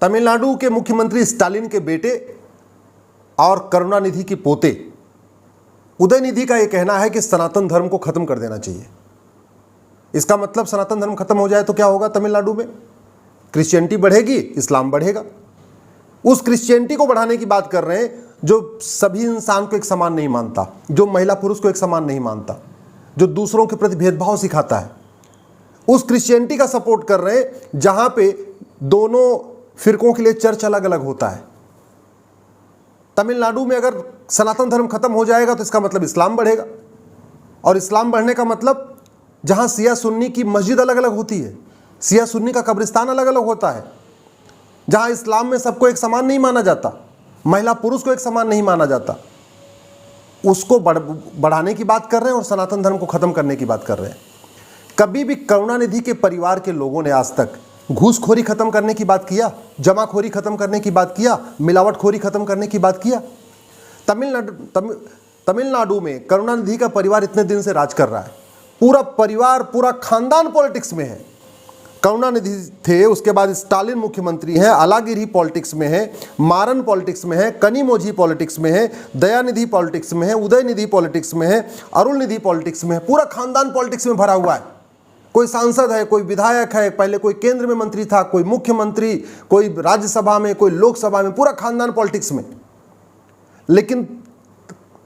तमिलनाडु के मुख्यमंत्री स्टालिन के बेटे और करुणानिधि के पोते उदयनिधि का यह कहना है कि सनातन धर्म को खत्म कर देना चाहिए। इसका मतलब सनातन धर्म खत्म हो जाए तो क्या होगा? तमिलनाडु में क्रिश्चियनिटी बढ़ेगी, इस्लाम बढ़ेगा। उस क्रिश्चियनिटी को बढ़ाने की बात कर रहे हैं जो सभी इंसान को एक समान नहीं मानता, जो महिला पुरुष को एक समान नहीं मानता, जो दूसरों के प्रति भेदभाव सिखाता है। उस क्रिश्चियनिटी का सपोर्ट कर रहे हैं जहां पे दोनों फिरकों के लिए चर्च अलग अलग होता है। तमिलनाडु में अगर सनातन धर्म खत्म हो जाएगा तो इसका मतलब इस्लाम बढ़ेगा, और इस्लाम बढ़ने का मतलब जहां सिया सुन्नी की मस्जिद अलग अलग होती है, सिया सुन्नी का कब्रिस्तान अलग अलग होता है, जहां इस्लाम में सबको एक समान नहीं माना जाता, महिला पुरुष को एक समान नहीं माना जाता, उसको बढ़ाने की बात कर रहे हैं और सनातन धर्म को खत्म करने की बात कर रहे हैं। कभी भी करुणानिधि के परिवार के लोगों ने आज तक घूसखोरी खत्म करने की बात किया, जमाखोरी खत्म करने की बात किया, मिलावटखोरी खत्म करने की बात किया? तमिलनाडु में करुणानिधि का परिवार इतने दिन से राज कर रहा है। पूरा परिवार, पूरा खानदान पॉलिटिक्स में है। करुणानिधि थे, उसके बाद स्टालिन मुख्यमंत्री हैं, अलागिरी पॉलिटिक्स में है, मारन पॉलिटिक्स में है, कनिमोझी पॉलिटिक्स में है, दयानिधि पॉलिटिक्स में है, उदयनिधि पॉलिटिक्स में है, अरुणनिधि पॉलिटिक्स में है। पूरा खानदान पॉलिटिक्स में भरा हुआ है। कोई सांसद है, कोई विधायक है, पहले कोई केंद्र में मंत्री था, कोई मुख्यमंत्री, कोई राज्यसभा में, कोई लोकसभा में, पूरा खानदान पॉलिटिक्स में। लेकिन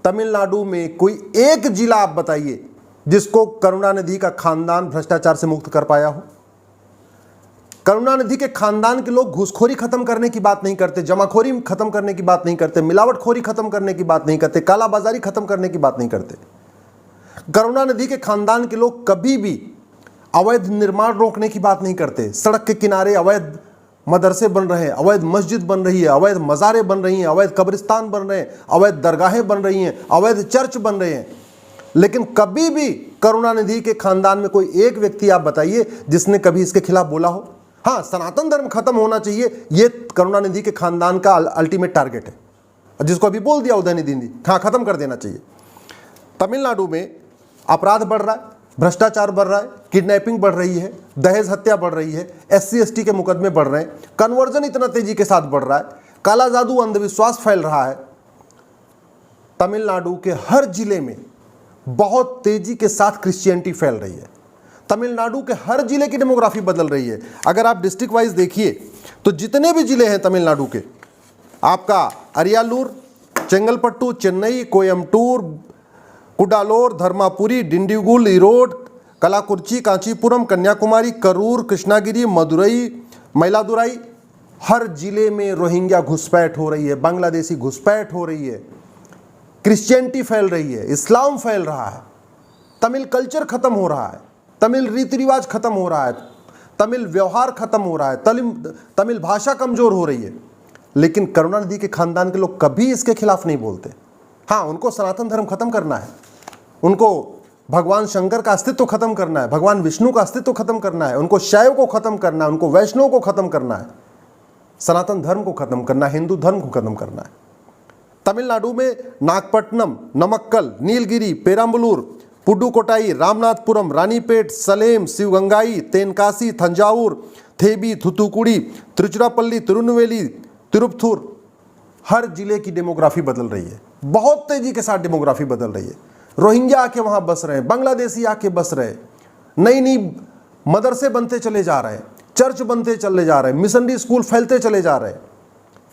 तमिलनाडु में कोई एक जिला आप बताइए जिसको करुणानिधि का खानदान भ्रष्टाचार से मुक्त कर पाया हो। करुणानिधि के खानदान के लोग घूसखोरी खत्म करने की बात नहीं करते, जमाखोरी खत्म करने की बात नहीं करते, मिलावटखोरी खत्म करने की बात नहीं करते, कालाबाजारी खत्म करने की बात नहीं करते। करुणानिधि के खानदान के लोग कभी भी अवैध निर्माण रोकने की बात नहीं करते। सड़क के किनारे अवैध मदरसे बन रहे हैं, अवैध मस्जिद बन रही है, अवैध मज़ारें बन रही हैं, अवैध कब्रिस्तान बन रहे हैं, अवैध दरगाहें बन रही हैं, अवैध चर्च बन रहे हैं। लेकिन कभी भी करुणानिधि के खानदान में कोई एक व्यक्ति आप बताइए जिसने कभी इसके खिलाफ बोला हो। हाँ, सनातन धर्म खत्म होना चाहिए, ये करुणानिधि के खानदान का अल्टीमेट टारगेट है, जिसको अभी बोल दिया उदयनिधि ने, हाँ खत्म कर देना चाहिए। तमिलनाडु में अपराध बढ़ रहा है, भ्रष्टाचार बढ़ रहा है, किडनैपिंग बढ़ रही है, दहेज हत्या बढ़ रही है, SC ST के मुकदमे बढ़ रहे हैं, कन्वर्जन इतना तेजी के साथ बढ़ रहा है, काला जादू अंधविश्वास फैल रहा है। तमिलनाडु के हर जिले में बहुत तेजी के साथ क्रिश्चियनिटी फैल रही है। तमिलनाडु के हर जिले की डेमोग्राफी बदल रही है। अगर आप डिस्ट्रिक्ट वाइज देखिए तो जितने भी जिले हैं तमिलनाडु के, आपका अरियालूर, चेंगलपट्टू, चेन्नई, कोयम्बटूर, कुडालोर, धर्मापुरी, डिंडीगुल, ईरोड, कलाकुर्ची, कांचीपुरम, कन्याकुमारी, करूर, कृष्णागिरी, मदुरई, मयिलादुराई, हर जिले में रोहिंग्या घुसपैठ हो रही है, बांग्लादेशी घुसपैठ हो रही है, क्रिश्चियनिटी फैल रही है, इस्लाम फैल रहा है, तमिल कल्चर खत्म हो रहा है, तमिल रीति रिवाज खत्म हो रहा है, तमिल व्यवहार खत्म हो रहा है, तमिल भाषा कमजोर हो रही है। लेकिन करुणानिधि के खानदान के लोग कभी इसके खिलाफ नहीं बोलते। हाँ, उनको सनातन धर्म खत्म करना है, उनको भगवान शंकर का अस्तित्व खत्म करना है, भगवान विष्णु का अस्तित्व खत्म करना है, उनको शैव को खत्म करना है, उनको वैष्णव को खत्म करना है, सनातन धर्म को खत्म करना है, हिंदू धर्म को खत्म करना है। तमिलनाडु में नागपट्टनम, नमक्कल, नीलगिरी, पेराम्बलूर, पुडुकोटाई, रामनाथपुरम, रानीपेट, सलेम, शिवगंगाई, तेनकासी, तंजावुर, थेबी, थुथुकुड़ी, तिरुचिरापल्ली, तिरुनेलवेली, तिरुपथुर, हर जिले की डेमोग्राफी बदल रही है। बहुत तेजी के साथ डेमोग्राफी बदल रही है। रोहिंग्या आके वहां बस रहे हैं, बांग्लादेशी आके बस रहे, नई नई मदरसे बनते चले जा रहे हैं, चर्च बनते चले जा रहे हैं, मिशनरी स्कूल फैलते चले जा रहे हैं,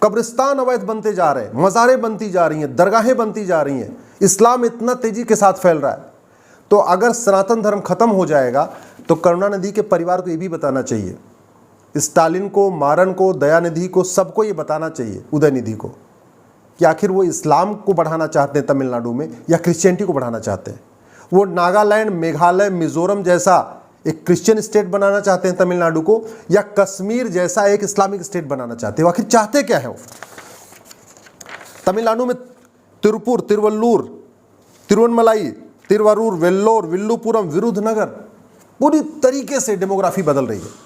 कब्रिस्तान अवैध बनते जा रहे हैं, मज़ारें बनती जा रही हैं, दरगाहें बनती जा रही हैं, इस्लाम इतना तेजी के साथ फैल रहा है। तो अगर सनातन धर्म खत्म हो जाएगा तो करुणानिधि के परिवार को ये भी बताना चाहिए, स्टालिन को, मारन को, दयानिधि को, सबको ये बताना चाहिए, उदयनिधि को, कि आखिर वो इस्लाम को बढ़ाना चाहते हैं तमिलनाडु में या क्रिश्चियनिटी को बढ़ाना चाहते हैं। वो नागालैंड, मेघालय, मिजोरम जैसा एक क्रिश्चियन स्टेट बनाना चाहते हैं तमिलनाडु को, या कश्मीर जैसा एक इस्लामिक स्टेट बनाना चाहते हैं। आखिर चाहते क्या है वो? तमिलनाडु में तिरुपुर, तिरुवल्लूर, तिरुवन्नमलाई, तिरुवरूर, वेल्लोर, विल्लुपुरम, विरुधनगर, पूरी तरीके से डेमोग्राफी बदल रही है।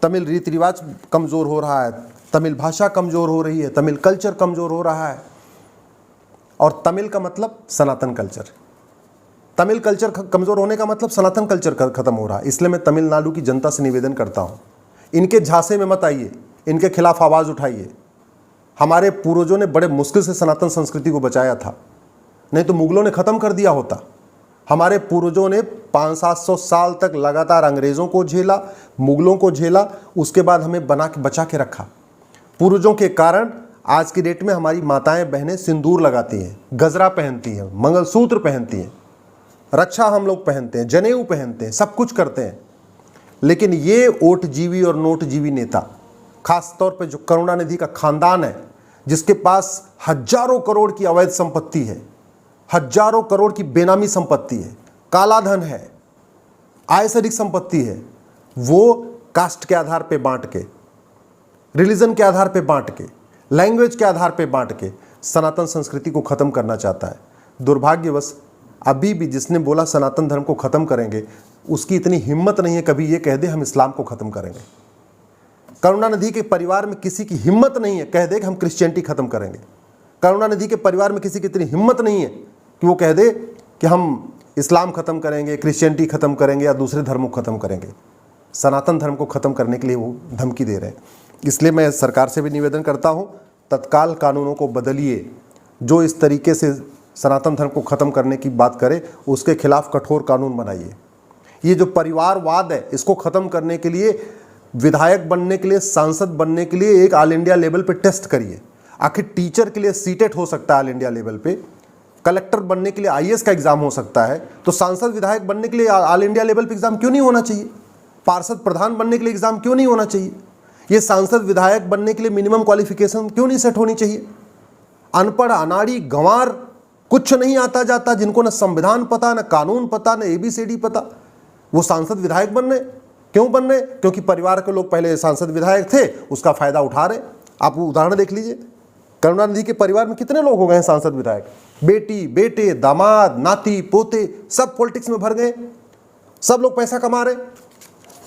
तमिल रीति रिवाज कमज़ोर हो रहा है, तमिल भाषा कमज़ोर हो रही है, तमिल कल्चर कमज़ोर हो रहा है। और तमिल का मतलब सनातन कल्चर, तमिल कल्चर कमज़ोर होने का मतलब सनातन कल्चर खत्म हो रहा है। इसलिए मैं तमिलनाडु की जनता से निवेदन करता हूँ, इनके झांसे में मत आइए, इनके खिलाफ आवाज़ उठाइए। हमारे पूर्वजों ने बड़े मुश्किल से सनातन संस्कृति को बचाया था, नहीं तो मुगलों ने ख़त्म कर दिया होता। हमारे पूर्वजों ने 500-700 साल तक लगातार अंग्रेज़ों को झेला, मुगलों को झेला, उसके बाद हमें बचा के रखा। पूर्वजों के कारण आज की डेट में हमारी माताएं बहनें सिंदूर लगाती हैं, गजरा पहनती हैं, मंगलसूत्र पहनती हैं, रक्षा हम लोग पहनते हैं, जनेऊ पहनते हैं, सब कुछ करते हैं। लेकिन ये ओटजीवी और नोटजीवी नेता, खास तौर पे जो करुणानिधि का खानदान है, जिसके पास हजारों करोड़ की अवैध संपत्ति है, हजारों करोड़ की बेनामी संपत्ति है, काला धन है, आय से अधिक संपत्ति है, वो कास्ट के आधार पे बांट के, रिलीजन के आधार पे बांट के, लैंग्वेज के आधार पे बांट के सनातन संस्कृति को खत्म करना चाहता है। दुर्भाग्यवश अभी भी जिसने बोला सनातन धर्म को खत्म करेंगे, उसकी इतनी हिम्मत नहीं है कभी ये कह दे हम इस्लाम को खत्म करेंगे। करुणानिधि के परिवार में किसी की हिम्मत नहीं है कह दे कि हम क्रिश्चियनिटी खत्म करेंगे। करुणानिधि के परिवार में किसी की इतनी हिम्मत नहीं है कि वो कह दे कि हम इस्लाम खत्म करेंगे, क्रिश्चियनिटी खत्म करेंगे या दूसरे धर्मों को खत्म करेंगे। सनातन धर्म को खत्म करने के लिए वो धमकी दे रहे हैं। इसलिए मैं सरकार से भी निवेदन करता हूँ, तत्काल कानूनों को बदलिए। जो इस तरीके से सनातन धर्म को ख़त्म करने की बात करे, उसके खिलाफ कठोर कानून बनाइए। ये जो परिवारवाद है, इसको ख़त्म करने के लिए विधायक बनने के लिए, सांसद बनने के लिए एक ऑल इंडिया लेवल पे टेस्ट करिए। आखिर टीचर के लिए सीटेट हो सकता है ऑल इंडिया लेवल पे, कलेक्टर बनने के लिए आईएएस का एग्ज़ाम हो सकता है, तो सांसद विधायक बनने के लिए ऑल इंडिया लेवल पे एग्ज़ाम क्यों नहीं होना चाहिए? पार्षद प्रधान बनने के लिए एग्ज़ाम क्यों नहीं होना चाहिए? ये सांसद विधायक बनने के लिए मिनिमम क्वालिफिकेशन क्यों नहीं सेट होनी चाहिए? अनपढ़, अनाड़ी, गंवार, कुछ नहीं आता जाता, जिनको न संविधान पता, न कानून पता, न ABCD पता, वो सांसद विधायक बन रहे। क्यों बन रहे? क्योंकि परिवार के लोग पहले सांसद विधायक थे, उसका फायदा उठा रहे। आप उदाहरण देख लीजिए, करुणानिधि के परिवार में कितने लोग हो गए हैं सांसद विधायक? बेटी, बेटे, दामाद, नाती, पोते, सब पॉलिटिक्स में भर गए, सब लोग पैसा कमा रहे।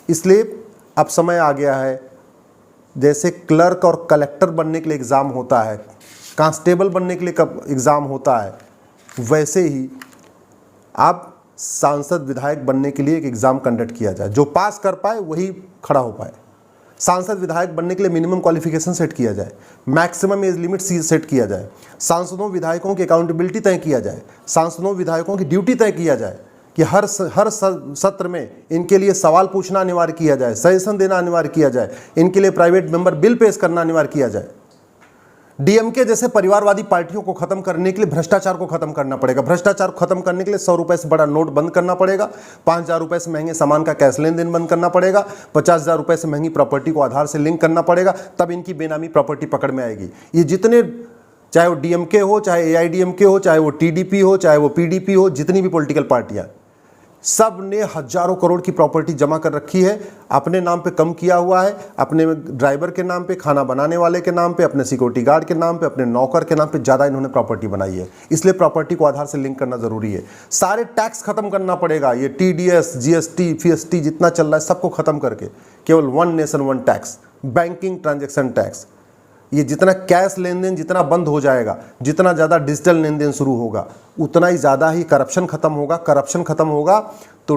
इसलिए अब समय आ गया है, जैसे क्लर्क और कलेक्टर बनने के लिए एग्ज़ाम होता है, कांस्टेबल बनने के लिए एग्ज़ाम होता है, वैसे ही आप सांसद विधायक बनने के लिए एक एग्ज़ाम कंडक्ट किया जाए। जो पास कर पाए वही खड़ा हो पाए। सांसद विधायक बनने के लिए मिनिमम क्वालिफिकेशन सेट किया जाए, मैक्सिमम एज लिमिट सेट किया जाए, सांसदों विधायकों की अकाउंटेबिलिटी तय किया जाए, सांसदों विधायकों की ड्यूटी तय किया जाए कि हर सत्र में इनके लिए सवाल पूछना अनिवार्य किया जाए, सजेशन देना अनिवार्य किया जाए, इनके लिए प्राइवेट मेंबर बिल पेश करना अनिवार्य किया जाए। डीएमके जैसे परिवारवादी पार्टियों को खत्म करने के लिए भ्रष्टाचार को खत्म करना पड़ेगा। भ्रष्टाचार को खत्म करने के लिए 100 रुपए से बड़ा नोट बंद करना पड़ेगा, 5000 रुपए से महंगे सामान का कैश लेन देन बंद करना पड़ेगा, 50,000 रुपए से महंगी प्रॉपर्टी को आधार से लिंक करना पड़ेगा, तब इनकी बेनामी प्रॉपर्टी पकड़ में आएगी। ये जितने, चाहे वो डीएमके हो, चाहे AIDMK हो, चाहे वो TDP हो, चाहे वो PDP हो, जितनी भी पॉलिटिकल पार्टियां, सब ने हजारों करोड़ की प्रॉपर्टी जमा कर रखी है। अपने नाम पे कम किया हुआ है, अपने ड्राइवर के नाम पे, खाना बनाने वाले के नाम पे, अपने सिक्योरिटी गार्ड के नाम पे, अपने नौकर के नाम पे ज़्यादा इन्होंने प्रॉपर्टी बनाई है। इसलिए प्रॉपर्टी को आधार से लिंक करना ज़रूरी है। सारे टैक्स खत्म करना पड़ेगा। ये TDS, GST, FST जितना चल रहा है सबको ख़त्म करके केवल 1 nation 1 tax, banking transaction tax, ये जितना कैश लेन देन जितना बंद हो जाएगा, जितना ज़्यादा डिजिटल लेन देन शुरू होगा, उतना ही ज़्यादा ही करप्शन खत्म होगा। करप्शन खत्म होगा तो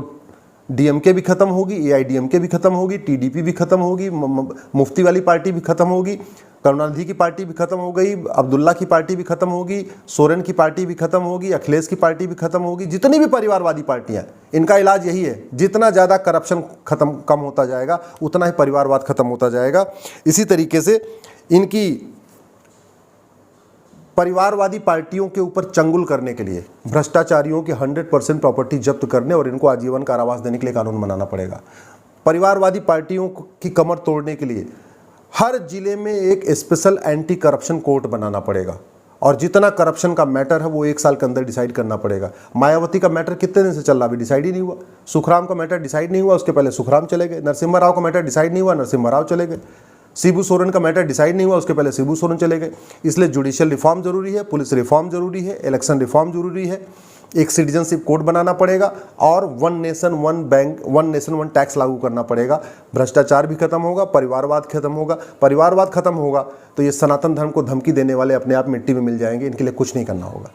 DMK भी खत्म होगी, AIDMK भी खत्म होगी, TDP भी खत्म होगी, मुफ्ती वाली पार्टी भी खत्म होगी, करुणानिधि की पार्टी भी खत्म हो गई, अब्दुल्ला की पार्टी भी खत्म होगी, सोरेन की पार्टी भी खत्म होगी, अखिलेश की पार्टी भी खत्म होगी। जितनी भी परिवारवादी पार्टियां, इनका इलाज यही है, जितना ज़्यादा करप्शन कम होता जाएगा उतना ही परिवारवाद खत्म होता जाएगा। इसी तरीके से इनकी परिवारवादी पार्टियों के ऊपर चंगुल करने के लिए भ्रष्टाचारियों की 100% प्रॉपर्टी जब्त करने और इनको आजीवन कारावास देने के लिए कानून बनाना पड़ेगा। परिवारवादी पार्टियों की कमर तोड़ने के लिए हर जिले में एक स्पेशल एंटी करप्शन कोर्ट बनाना पड़ेगा और जितना करप्शन का मैटर है वो 1 साल के अंदर डिसाइड करना पड़ेगा। मायावती का मैटर कितने दिन से चल रहा, अभी डिसाइड ही नहीं हुआ। सुखराम का मैटर डिसाइड नहीं हुआ, उसके पहले सुखराम चले गए। नरसिम्हा राव का मैटर डिसाइड नहीं हुआ, नरसिम्हा राव चले गए। शिबू सोरेन का मैटर डिसाइड नहीं हुआ, उसके पहले शिबू सोरेन चले गए। इसलिए जुडिशियल रिफॉर्म जरूरी है, पुलिस रिफॉर्म जरूरी है, इलेक्शन रिफॉर्म जरूरी है, एक सिटीजनशिप कोड बनाना पड़ेगा और 1 नेशन 1 बैंक, 1 नेशन 1 टैक्स लागू करना पड़ेगा। भ्रष्टाचार भी खत्म होगा, परिवारवाद खत्म होगा। परिवारवाद खत्म होगा तो ये सनातन धर्म को धमकी देने वाले अपने आप मिट्टी में मिल जाएंगे। इनके लिए कुछ नहीं करना होगा।